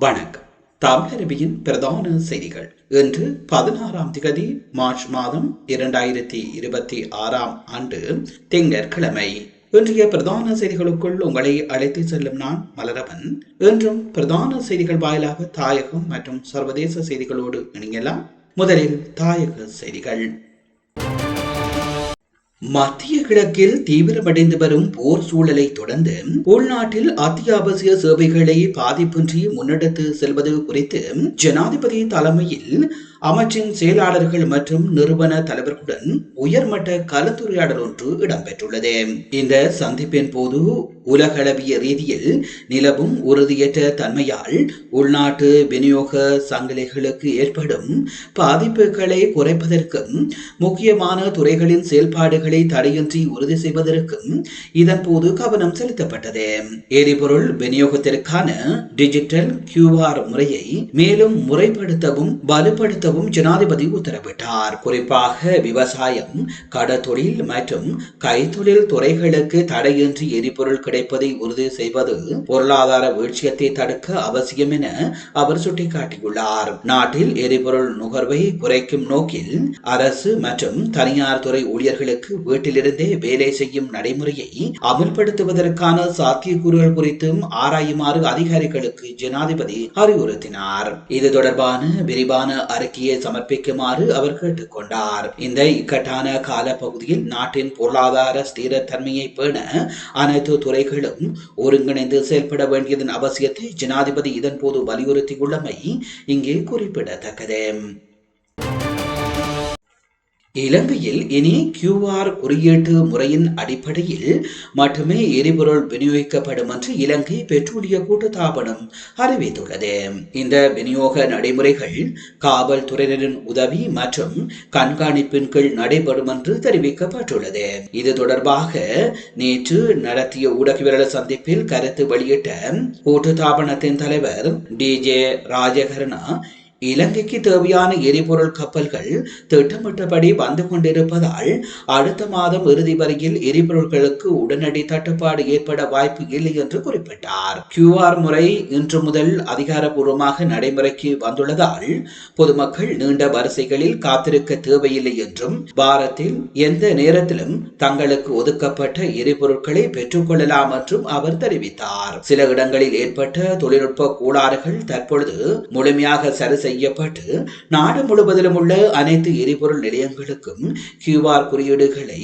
வணக்கம். தமிழருவியின் பிரதான செய்திகள். இன்று 16ஆம் திகதி மார்ச் மாதம் 2026ஆம் ஆண்டு திங்கட்கிழமை. இன்றைய பிரதான செய்திகளுக்குள் உங்களை அழைத்து செல்லும் நான் மலரவன். இன்றும் பிரதான செய்திகள் வாயிலாக தாயகம் மற்றும் சர்வதேச செய்திகளோடு இணையலாம். முதலில் தாயக செய்திகள். மத்திய கிழக்கில் தீவிரமடைந்து வரும் போர் சூழலை தொடர்ந்து உள்நாட்டில் அத்தியாவசிய சேவைகளை பாதிப்பின்றி முன்னெடுத்து செல்வது குறித்து ஜனாதிபதி தலைமையில் அமைச்சின் செயலாளர்கள் மற்றும் நிறுவன தலைவர்களுடன் உயர்மட்ட கலந்துரையாடல் ஒன்று இடம்பெற்றுள்ளது. இந்த சந்திப்பின் போது உலகளவிய ரீதியில் நிலவும் உறுதியற்ற தன்மையால் உள்நாட்டு விநியோக சங்கிலிகளுக்கு ஏற்படும் பாதிப்புகளை குறைப்பதற்கும் முக்கியமான துறைகளின் செயல்பாடுகளை தடையின்றி உறுதி செய்வதற்கும் இதன் போது கவனம் செலுத்தப்பட்டது. எரிபொருள் விநியோகத்திற்கான டிஜிட்டல் QR முறையை மேலும் முறைப்படுத்தவும் வலுப்படுத்தவும் ஜனாதிபதி உத்தரவிட்டார். குறிப்பாக விவசாயம், கடற்தொழில் மற்றும் கைத்தொழில் துறைகளுக்கு தடையின்றி எரிபொருள் கிடைப்பதை உறுதி செய்வது பொருளாதார வீழ்ச்சியத்தை தடுக்க அவசியம் என அவர் சுட்டிக்காட்டியுள்ளார். நாட்டில் எரிபொருள் நுகர்வை குறைக்கும் நோக்கில் அரசு மற்றும் தனியார் துறை ஊழியர்களுக்கு வீட்டிலிருந்தே வேலை செய்யும் நடைமுறையை அமல்படுத்துவதற்கான சாத்தியக்கூறுகள் குறித்தும் ஆராயுமாறு அதிகாரிகளுக்கு ஜனாதிபதி அறிவுறுத்தினார். இது தொடர்பான விரிவான அறிக்கையை சமர்ப்பிக்குமாறு அவர் கேட்டுக்கொண்டார். இந்த இக்கட்டான கால பகுதியில் நாட்டின் பொருளாதார ஸ்திரத்தன்மையை பேண அனைத்து துறைகளும் ஒருங்கிணைந்து செயல்பட வேண்டியதன் அவசியத்தை ஜனாதிபதி இதன் போது வலியுறுத்தியுள்ளமை இங்கே குறிப்பிடத்தக்கது. இலங்கையில் இனி QR குறியீட்டு முறையின் அடிப்படையில் மட்டுமே எரிபொருள் விநியோகிக்கப்படும் என்று இலங்கை பெட்ரோலிய கூட்டுத்தாபனம் அறிவித்துள்ளது. இந்த விநியோக நடைமுறைகள் காவல்துறையினரின் உதவி மற்றும் கண்காணிப்பின் கீழ் நடைபெறும் என்று தெரிவிக்கப்பட்டுள்ளது. இது தொடர்பாக நேற்று நடத்திய ஊடகவியலாளர் சந்திப்பில் கருத்து வெளியிட்ட கூட்டுத்தாபனத்தின் தலைவர் DJ ராஜகரணா, இலங்கைக்கு தேவையான எரிபொருள் கப்பல்கள் திட்டமிட்டபடி வந்து கொண்டிருப்பதால் அடுத்த மாதம் இறுதி வரையில் எரிபொருள்களுக்கு உடனடி தட்டுப்பாடு ஏற்பட வாய்ப்பு இல்லை என்று குறிப்பிட்டார். QR முறை இன்று முதல் அதிகாரப்பூர்வமாக நடைமுறைக்கு வந்துள்ளதால் பொதுமக்கள் நீண்ட வரிசைகளில் காத்திருக்க தேவையில்லை என்றும் வாரத்தில் எந்த நேரத்திலும் தங்களுக்கு ஒதுக்கப்பட்ட எரிபொருட்களை பெற்றுக்கொள்ளலாம் என்றும் அவர் தெரிவித்தார். சில இடங்களில் ஏற்பட்ட தொழில்நுட்ப கோளாறுகள் தற்பொழுது முழுமையாக சரி செய்யப்பட்டு நாடு முழுவதிலும் உள்ள அனைத்து எரிபொருள் நிலையங்களுக்கும் QR குறியீடுகளை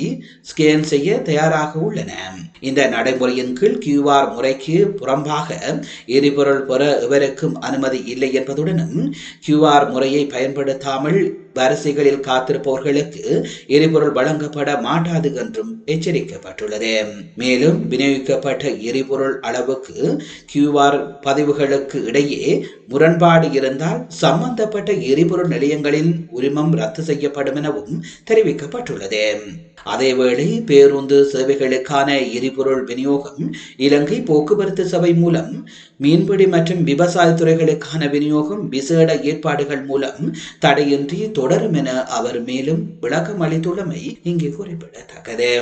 ஸ்கேன் செய்ய தயாராக உள்ளன. இந்த நடைமுறையின் கீழ் QR முறைக்கு புறம்பாக எரிபொருள் பெற எவருக்கும் அனுமதி இல்லை என்பதுடனும் QR முறையை பயன்படுத்தாமல் வரிசைகளில் காத்திருப்பவர்களுக்கு எரிபொருள் வழங்கப்பட மாட்டாது என்றும் எச்சரிக்கப்பட்டுள்ளது. மேலும் விநியோகிக்கப்பட்ட எரிபொருள் அளவுக்கு QR பதிவுகளுக்கு இடையே முரண்பாடு இருந்தால் சம்பந்தப்பட்ட எரிபொருள் நிலையங்களின் உரிமம் ரத்து செய்யப்படும் எனவும் தெரிவிக்கப்பட்டுள்ளது. அதேவேளை பேருந்து சேவைகளுக்கான எரிபொருள் விநியோகம் இலங்கை போக்குவரத்து சபை மூலம், மீன்பிடி மற்றும் விவசாய துறைகளுக்கான விநியோகம் விசேட ஏற்பாடுகள் மூலம் தடையின்றி தொடரும் என அவர் மேலும் விளக்கம் அளித்துள்ளமை இங்கே குறிப்பிடத்தக்கது.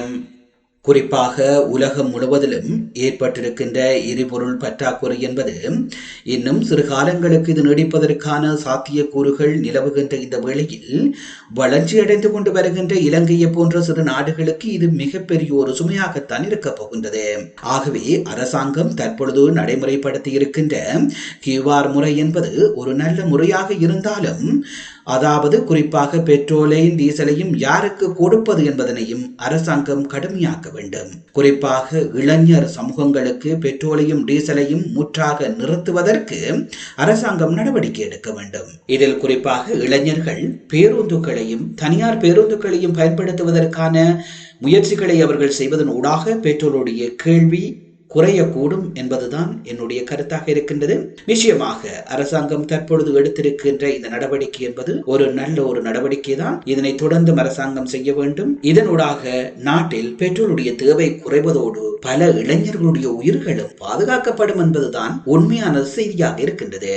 குறிப்பாக உலகம் முழுவதிலும் ஏற்பட்டிருக்கின்ற எரிபொருள் பற்றாக்குறை என்பது இன்னும் சிறு காலங்களுக்கு இது நீடிப்பதற்கான சாத்தியக்கூறுகள் நிலவுகின்ற இந்த வேளையில் வளர்ச்சியடைந்து கொண்டு வருகின்ற இலங்கையை போன்ற சிறு நாடுகளுக்கு இது மிகப்பெரிய ஒரு சுமையாகத்தான் இருக்கப் போகின்றது. ஆகவே அரசாங்கம் தற்பொழுது நடைமுறைப்படுத்தி இருக்கின்ற QR முறை என்பது ஒரு நல்ல முறையாக இருந்தாலும், அதாவது குறிப்பாக பெட்ரோலையும் டீசலையும் யாருக்கு கொடுப்பது என்பதனையும் அரசாங்கம் கடுமையாக்க வேண்டும். குறிப்பாக இளைஞர் சமூகங்களுக்கு பெட்ரோலையும் டீசலையும் முற்றாக நிறுத்துவதற்கு அரசாங்கம் நடவடிக்கை எடுக்க வேண்டும். இதில் குறிப்பாக இளைஞர்கள் பேருந்துகளையும் தனியார் பேருந்துகளையும் பயன்படுத்துவதற்கான முயற்சிகளை அவர்கள் செய்வதன் ஊடாக பெட்ரோலுடைய கேள்வி குறையக்கூடும் என்பதுதான் என்னுடைய கருத்தாக இருக்கின்றது. நிச்சயமாக அரசாங்கம் தற்பொழுது எடுத்திருக்கின்ற இந்த நடவடிக்கை என்பது ஒரு நல்ல ஒரு நடவடிக்கை தான். இதனை தொடர்ந்து அரசாங்கம் செய்ய வேண்டும். இதனூடாக நாட்டில் பெட்ரோலுடைய தேவை குறைவதோடு பல இளைஞர்களுடைய உயிர்களும் பாதுகாக்கப்படும் என்பதுதான் உண்மையான செய்தியாக இருக்கின்றது.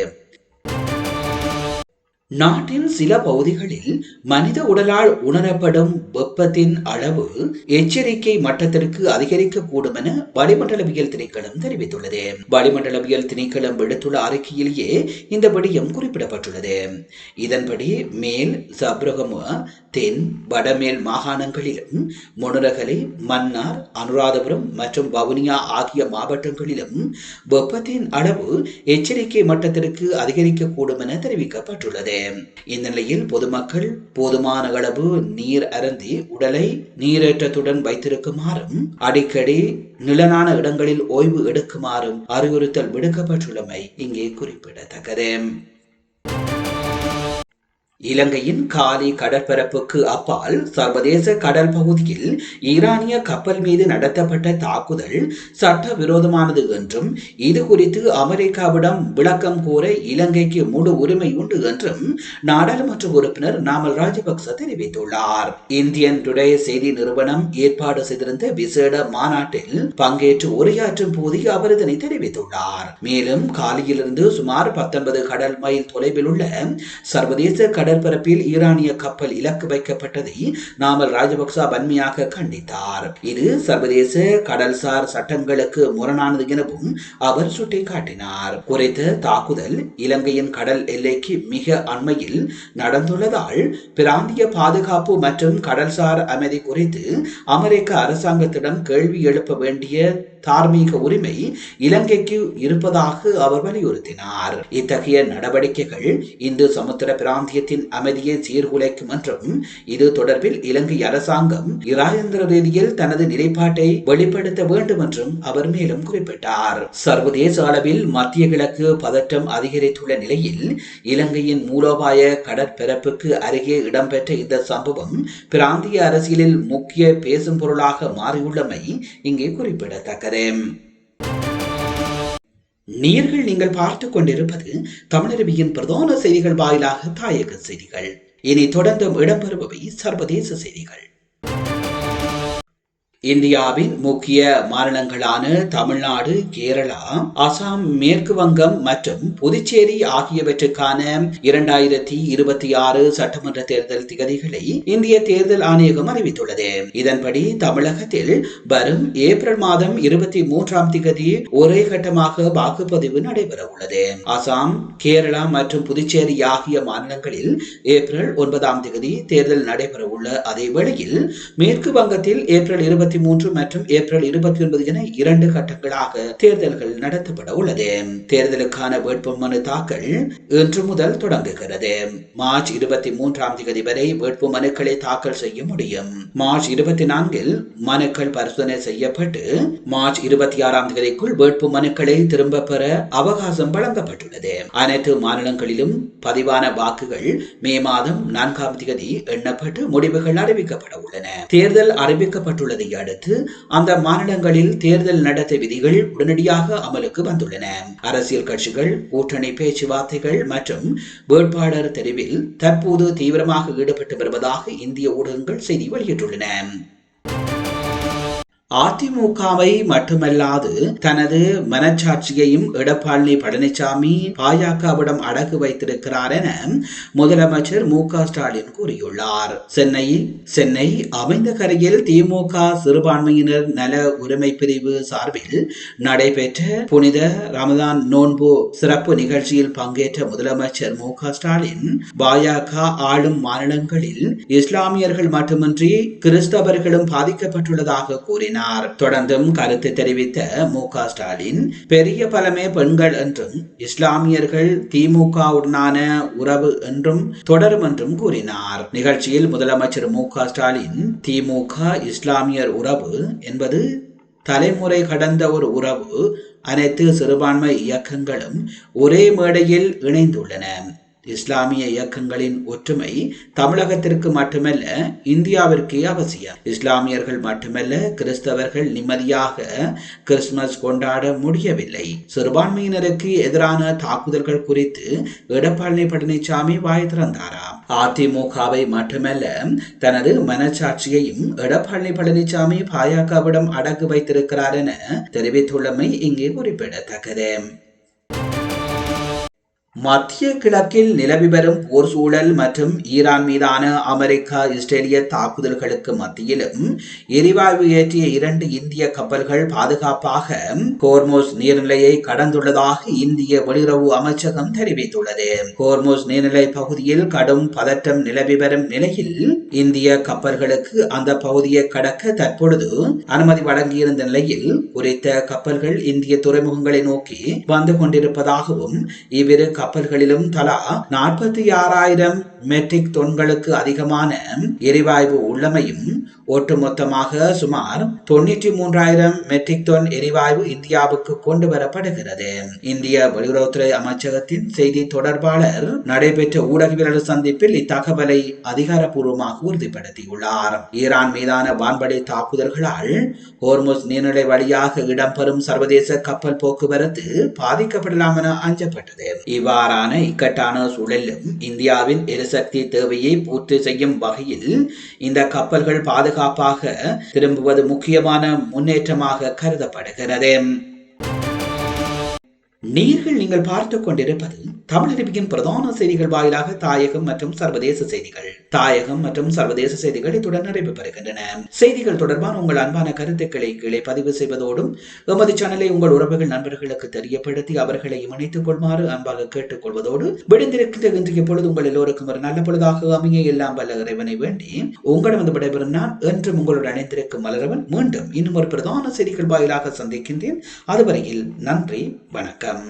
நாட்டின் சில பகுதிகளில் மனித உடலால் உணரப்படும் வெப்பத்தின் அளவு எச்சரிக்கை மட்டத்திற்கு அதிகரிக்கக்கூடும் என வளிமண்டலவியல் திணைக்களம் தெரிவித்துள்ளது. வளிமண்டலவியல் திணைக்களம் விடுத்துள்ள அறிக்கையிலேயே இந்த விடயம் குறிப்பிடப்பட்டுள்ளது. இதன்படி மேல் சப்ரகம, தென் வடமேல் மாகாணங்களிலும், மொனரகலை, மன்னார், அனுராதபுரம் மற்றும் வவுனியா ஆகிய மாவட்டங்களிலும் வெப்பத்தின் அளவு எச்சரிக்கை மட்டத்திற்கு அதிகரிக்கக்கூடும் என தெரிவிக்கப்பட்டுள்ளது. இந்த நிலையில் பொதுமக்கள் போதுமான அளவு நீர் அருந்தி உடலை நீரேற்றத்துடன் வைத்திருக்குமாறும் அடிக்கடி நிழலான இடங்களில் ஓய்வு எடுக்குமாறும் அறிவுறுத்தல் விடுக்கப்பட்டுள்ளமை இங்கே குறிப்பிடத்தக்கது. இலங்கையின் காலி கடற்பரப்புக்கு அப்பால் சர்வதேச கடல் பகுதியில் ஈரானிய கப்பல் மீது நடத்தப்பட்ட தாக்குதல் சட்டவிரோதமானது என்றும் இது குறித்து அமெரிக்காவிடம் விளக்கம் கோர இலங்கைக்கு முழு உரிமை உண்டு என்றும் நாடாளுமன்ற உறுப்பினர் நாமல் ராஜபக்ச தெரிவித்துள்ளார். இந்தியன் டுடே செய்தி நிறுவனம் ஏற்பாடு செய்திருந்த விசேட மாநாட்டில் பங்கேற்று உரையாற்றும் போது அவர் இதனை தெரிவித்துள்ளார். மேலும் காலியிலிருந்து சுமார் 19 கடல் மைல் தொலைவில் உள்ள சர்வதேச கடற்பரப்பில் ஈரானிய கப்பல் இலக்கு வைக்கப்பட்டதை நாமல் ராஜபக்ச வன்மையாக கண்டித்தார். இது சர்வதேச கடல்சார் சட்டங்களுக்கு முரணானது எனவும் அவர் சுட்டிக்காட்டினார். குறித்த தாக்குதல் இலங்கையின் கடல் எல்லைக்கு மிக அண்மையில் நடந்துள்ளதால் பிராந்திய பாதுகாப்பு மற்றும் கடல்சார் அமைதி குறித்து அமெரிக்க அரசாங்கத்திடம் கேள்வி எழுப்ப வேண்டிய தார்மீக உரிமை இலங்கைக்கு இருப்பதாக அவர் வலியுறுத்தினார். இத்தகைய நடவடிக்கைகள் இந்து சமுத்திர பிராந்தியத்தின் அமைதியை சீர்குலைக்கும் என்றும் இது தொடர்பில் இலங்கை அரசாங்கம் இராஜேந்திர ரீதியில் தனது நிலைப்பாட்டை வெளிப்படுத்த வேண்டும் என்றும் அவர் மேலும் குறிப்பிட்டார். சர்வதேச அளவில் மத்திய கிழக்கு பதற்றம் அதிகரித்துள்ள நிலையில் இலங்கையின் மூலோபாய கடற்பரப்புக்கு அருகே இடம்பெற்ற இந்த சம்பவம் பிராந்திய அரசியலில் முக்கிய பேசும் பொருளாக மாறியுள்ளமை இங்கே குறிப்பிடத்தக்கது. நீங்கள் பார்த்துக் கொண்டிருப்பது தமிழருவியின் பிரதான செய்திகள் வாயிலாக தாயக செய்திகள். இனி தொடர்ந்தும் இடம்பெறுபவை சர்வதேச செய்திகள். இந்தியாவின் முக்கிய மாநிலங்களான தமிழ்நாடு, கேரளா, அசாம், மேற்கு வங்கம் மற்றும் புதுச்சேரி ஆகியவற்றுக்கான 2026 சட்டமன்ற தேர்தல் திகதிகளை இந்திய தேர்தல் ஆணையகம் அறிவித்துள்ளது. இதன்படி தமிழகத்தில் வரும் ஏப்ரல் மாதம் 23ஆம் திகதி ஒரே கட்டமாக வாக்குப்பதிவு நடைபெற உள்ளது. அசாம், கேரளா மற்றும் புதுச்சேரி ஆகிய மாநிலங்களில் ஏப்ரல் 9ஆம் திகதி தேர்தல் நடைபெற உள்ள அதே வேளையில் மேற்கு வங்கத்தில் ஏப்ரல் 23 மற்றும் ஏப்ரல் 29 என 2 கட்டங்களாக தேர்தல்கள் நடத்தப்பட உள்ளது. தேர்தலுக்கான வேட்புமனு தாக்கல் இன்று முதல் தொடங்குகிறது. மார்ச் 23ஆம் தேதி வரை வேட்புமனுக்களை தாக்கல் செய்ய முடியும். மார்ச் 24இல் மனுக்கள் பரிசோதனை செய்யப்பட்டு மார்ச் 26ஆம் தேதிக்குள் வேட்புமனுக்களை திரும்ப பெற அவகாசம் வழங்கப்பட்டுள்ளது. அனைத்து மாநிலங்களிலும் பதிவான வாக்குகள் மே மாதம் 4ஆம் தேதி எண்ணப்பட்டு முடிவுகள் அறிவிக்கப்பட உள்ளன. தேர்தல் அறிவிக்கப்பட்டுள்ளதை அடுத்து அந்த மாநிலங்களில் தேர்தல் நடத்தை விதிகள் உடனடியாக அமலுக்கு வந்துள்ளன. அரசியல் கட்சிகள் கூட்டணி பேச்சுவார்த்தைகள் மற்றும் வேட்பாளர் தெரிவில் தற்போது தீவிரமாக ஈடுபட்டு வருவதாக இந்திய ஊடகங்கள் செய்தி வெளியிட்டுள்ளன. அதிமுகவை மட்டுமல்லாது தனது மனச்சாட்சியையும் எடப்பாடி பழனிசாமி பாஜகவிடம் அடகு வைத்திருக்கிறார் என முதலமைச்சர் மு.க.ஸ்டாலின் கூறியுள்ளார். சென்னை அமைந்தகரையில் திமுக சிறுபான்மையினர் நல உரிமை பிரிவு சார்பில் நடைபெற்ற புனித ரமதான் நோன்பு சிறப்பு நிகழ்ச்சியில் பங்கேற்ற முதலமைச்சர் மு.க.ஸ்டாலின் பாஜக ஆளும் மாநிலங்களில் இஸ்லாமியர்கள் மட்டுமின்றி கிறிஸ்தவர்களும் பாதிக்கப்பட்டுள்ளதாக கூறினார். தொடர்ந்தும் கருத்து தெரிவித்த மு.க.ஸ்டாலின் பெரிய பலமே பெண்கள் என்றும் இஸ்லாமியர்கள் திமுகவுடனான உறவு என்றும் தொடரும் என்றும் கூறினார். நிகழ்ச்சியில் முதலமைச்சர் மு.க.ஸ்டாலின் திமுக இஸ்லாமியர் உறவு என்பது தலைமுறை கடந்த ஒரு உறவு, அனைத்து சிறுபான்மை இயக்கங்களும் ஒரே மேடையில் இணைந்துள்ளன. இஸ்லாமிய இயக்கங்களின் ஒற்றுமை தமிழகத்திற்கு மட்டுமல்ல இந்தியாவிற்கே அவசியம். இஸ்லாமியர்கள் மட்டுமல்ல கிறிஸ்தவர்கள் நிம்மதியாக கிறிஸ்துமஸ் கொண்டாட முடியவில்லை. சிறுபான்மையினருக்கு எதிரான தாக்குதல்கள் குறித்து எடப்பாடி பழனிசாமி வாய் திறந்தாராம். அதிமுகவை மட்டுமல்ல தனது மனச்சாட்சியையும் எடப்பாடி பழனிசாமி பாஜகவிடம் அடகு வைத்திருக்கிறார் என தெரிவித்துள்ளமை இங்கே குறிப்பிடத்தக்கது. மத்திய கிழக்கில் நிலவி வரும் போர் சூழல் மற்றும் ஈரான் மீதான அமெரிக்கா இஸ்ரேலிய தாக்குதல்களுக்கு மத்தியிலும் எரிவாயு ஏற்றிய 2 இந்திய கப்பல்கள் பாதுகாப்பாக ஹோர்முஸ் நீர்நிலையை கடந்துள்ளதாக இந்திய வெளியுறவு அமைச்சகம் தெரிவித்துள்ளது. ஹோர்முஸ் நீர்நிலை பகுதியில் கடும் பதற்றம் நிலவி வரும் நிலையில் இந்திய கப்பல்களுக்கு அந்த பகுதியை கடக்க தற்பொழுது அனுமதி வழங்கியிருந்த நிலையில் குறித்த கப்பல்கள் இந்திய துறைமுகங்களை நோக்கி வந்து கொண்டிருப்பதாகவும் இவ்விரு கப்பல்களிலும் தலா 46,000 மெட்ரிக் தொன்களுக்கு அதிகமான எரிவாயு உள்ளமையும் ஒட்டுமொத்தமாக சுமார் 93,000 மெட்ரிக் தொன் எரிவாயு இந்தியாவுக்கு கொண்டு வரப்படுகிறது. இந்திய வெளியுறவுத்துறை அமைச்சகத்தின் செய்தி தொடர்பாளர் நடைபெற்ற ஊடகவியலாளர் சந்திப்பில் இத்தகவலை அதிகாரப்பூர்வமாக உறுதிப்படுத்தியுள்ளார். ஈரான் மீதான வான்படை தாக்குதல்களால் ஹோர்முஸ் நீர்நிலை வழியாக இடம்பெறும் சர்வதேச கப்பல் போக்குவரத்து பாதிக்கப்படலாம் என அஞ்சப்பட்டது. இவ்வாறான இக்கட்டான சூழலிலும் இந்தியாவின் எரிசக்தி தேவையை பூர்த்தி செய்யும் வகையில் இந்த கப்பல்கள் பாதுகாப்பாக திரும்புவது முக்கியமான முன்னேற்றமாக கருதப்படுகிறது. நீங்கள் பார்த்துக் கொண்டிருப்பது தமிழறிவியின் பிரதான செய்திகள் வாயிலாக தாயகம் மற்றும் சர்வதேச செய்திகள். தாயகம் மற்றும் சர்வதேச செய்திகள் இத்துடன் நிறைவு பெறுகின்றன. செய்திகள் தொடர்பான உங்கள் அன்பான கருத்துக்களை கீழே பதிவு செய்வதோடும் எமது சேனலை உங்கள் உறவுகள் நண்பர்களுக்கு தெரியப்படுத்தி அவர்களை இணைத்துக் கொள்மாறு அன்பாக கேட்டுக் கொள்வதோடு விடுந்திருக்கின்ற இன்றைய பொழுது உங்கள் எல்லோருக்கும் ஒரு நல்ல பொழுதாக அமைய எல்லாம் வல்ல இறைவனை வேண்டி உங்களிடம் விடைபெறும் நான் என்றும் உங்களோடு அணைந்திருக்கும் மலரவன் மீண்டும் இன்னும் ஒரு பிரதான செய்திகள் வாயிலாக சந்திக்கின்றேன். அதுவரையில் நன்றி, வணக்கம்.